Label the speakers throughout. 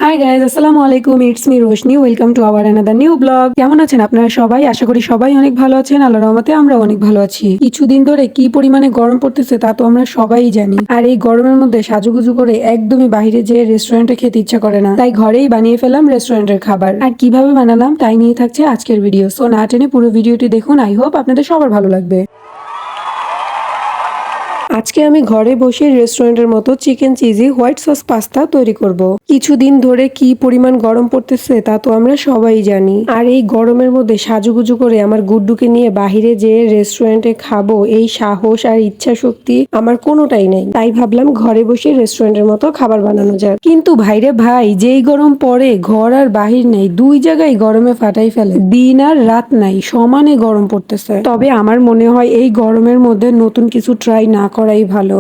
Speaker 1: Hi guys, আসসালামু আলাইকুম। It's me Roshni. Welcome to our another new blog. কেমন আছেন আপনারা সবাই? আশা করি সবাই অনেক ভালো আছেন। আল্লাহর রহমতে আমরা অনেক ভালো আছি। কিছুদিন ধরে কি পরিমাণে গরম পড়তেছে তা তো আমরা সবাই জানি। আর এই গরমের মধ্যে সাজুগুজু করে একদমই বাইরে যেয়ে রেস্টুরেন্টে খেতে ইচ্ছা করে না, তাই ঘরেই বানিয়ে ফেলাম রেস্টুরেন্টের খাবার। আর কিভাবে বানালাম তাই নিয়ে থাকছে আজকের ভিডিও। সো না টেনে পুরো ভিডিওটি দেখুন। আই হোপ আপনাদের সবার ভালো লাগবে। আজকে আমি ঘরে বসে রেস্টুরেন্টের মতো chicken cheesy white sauce pasta তৈরি করব। কিছুদিন ধরে কি পরিমাণ গরম পড়তেছে তা তো আমরা সবাই জানি। আর এই গরমের মধ্যে সাজুগুজু করে আমার গুড্ডুকে নিয়ে বাহিরে যেয়ে রেস্টুরেন্টে খাবো, এই সাহস আর ইচ্ছা শক্তি আমার কোনোটাই নেই। তাই ভাবলাম ঘরে বসে রেস্টুরেন্টের মতো খাবার বানানো যাক। কিন্তু ভাইরে ভাই, যেই গরম পড়ে ঘর আর বাহির নেই, দুই জায়গায় গরমে ফাটাই ফেলে। দিন আর রাত নাই, সমানে গরম পড়তেছে। তবে আমার মনে হয় এই গরমের মধ্যে নতুন কিছু ট্রাই না করাই ভালো।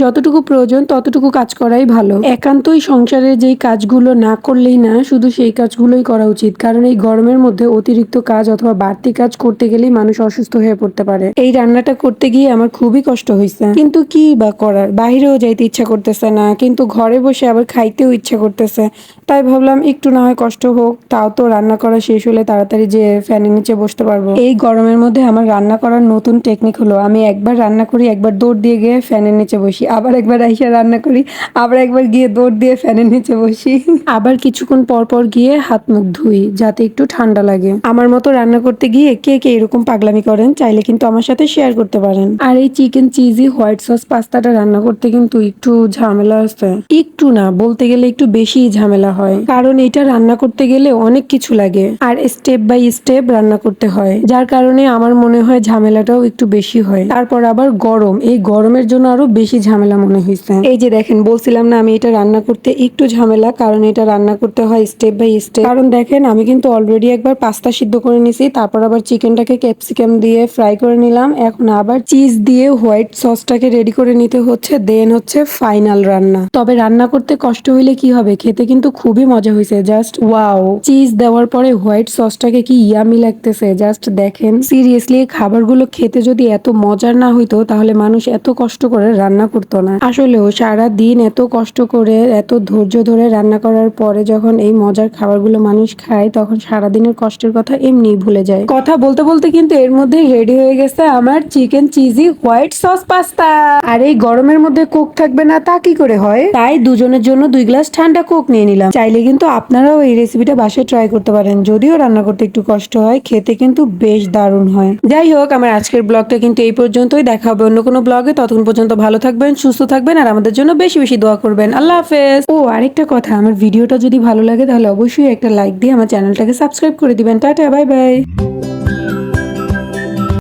Speaker 1: যতটুকু প্রয়োজন ততটুকু কাজ করাই ভালো। একান্তই সংসারের যেই কাজগুলো না করলেই না, শুধু সেই কাজগুলোই করা উচিত। কারণ এই গরমের মধ্যে অতিরিক্ত কাজ অথবা বাড়তি কাজ করতে গেলেই মানুষ অসুস্থ হয়ে পড়তে পারে। এই রান্নাটা করতে গিয়ে আমার খুবই কষ্ট হয়েছে, কিন্তু কি বা করার, বাইরেও যাইতে ইচ্ছা করতেছে না, কিন্তু ঘরে বসে আবার খাইতেও ইচ্ছা করতেছে। তাই ভাবলাম একটু না হয় কষ্ট হোক, তাও তো রান্না করা শেষ হলে তাড়াতাড়ি যে ফ্যানের নিচে বসতে পারবো। এই গরমের মধ্যে আমার রান্না করার নতুন টেকনিক হলো, আমি একবার রান্না করি, একবার দৌড় দিয়ে গিয়ে ফ্যানের নিচে বসি, আবার একবার আইসা রান্না করি, আবার একবার গিয়ে দৌড় দিয়ে ফ্যানের নিচে বসি, আবার কিছুক্ষণ পর পর গিয়ে হাত মুখ ধুই যাতে একটু ঠান্ডা লাগে। আমার মতো রান্না করতে গিয়ে কে কে এরকম পাগলামি করেন চাইলে কিন্তু আমার সাথে শেয়ার করতে পারেন। আর এই চিকেন চিজি হোয়াইট সস পাস্তাটা রান্না করতে কিন্তু একটু ঝামেলা আছে। একটু না, বলতে গেলে একটু বেশি ঝামেলা হয়, কারণ এটা রান্না করতে গেলে অনেক কিছু লাগে আর স্টেপ বাই স্টেপ রান্না করতে হয়, যার কারণে আমার মনে হয় ঝামেলাটাও একটু বেশি হয়। তারপর আবার গরম, এই গরমের জন্য আরো বেশি ঝামেলা মনে হয়েছে। এই যে দেখেন, বলছিলাম না আমি এটা রান্না করতে একটু ঝামেলা, কারণ এটা রান্না করতে হয় স্টেপ বাই স্টেপ। কারণ দেখেন, আমি কিন্তু অলরেডি একবার পাস্তা সিদ্ধ করে নিছি, তারপর আবার চিকেনটাকে ক্যাপসিকাম দিয়ে ফ্রাই করে নিলাম, এখন আবার চিজ দিয়ে হোয়াইট সসটাকে রেডি করে নিতে হচ্ছে, দেন হচ্ছে ফাইনাল রান্না। তবে রান্না করতে কষ্ট হইলে কি হবে, খেতে কিন্তু খুবই মজা হয়েছে। জাস্ট ওয়াও, চিজ দেওয়ার পরে হোয়াইট সসটাকে কি ইয়ামি লাগতেছে, জাস্ট দেখেন। সিরিয়াসলি খাবারগুলো খেতে যদি এত মজার না হইতো তাহলে মানুষ এত কষ্ট করে রান্না করতো না। আসলেও সারা দিন এত কষ্ট করে এত ধৈর্য ধরে রান্না করার পরে যখন এই মজার খাবারগুলো মানুষ খায়, তখন সারাদিনের কষ্টের কথা এমনি ভুলে যায়। কথা বলতে বলতে কিন্তু এর মধ্যে রেডি হয়ে গেছে আমার chicken cheesy white sauce pasta. আর এই গরমের মধ্যে কোক থাকবে না তা কি করে হয়, তাই দুজনের জন্য 2 গ্লাস ঠান্ডা কোক নিয়ে নিলাম। চাইলে কিন্তু আপনারাও এই রেসিপিটা বাসায় ট্রাই করতে পারেন, যদিও রান্না করতে একটু কষ্ট হয়, খেতে কিন্তু বেশ দারুণ হয়। যাই হোক, আমার আজকের ব্লগটা কিন্তু এই পর্যন্তই। দেখা হবে অন্য কোনো ব্লগে। ততক্ষণ পর্যন্ত ভালো থাকবেন, সুস্থ থাকবেন, আর আমাদের জন্য বেশি বেশি দোয়া করবেন। আল্লাহ হাফেজ। ও আরেকটা কথা, আমার ভিডিওটা যদি ভালো লাগে তাহলে অবশ্যই একটা লাইক দিয়ে আমার চ্যানেলটাকে সাবস্ক্রাইব করে দিবেন। Tata, bye bye.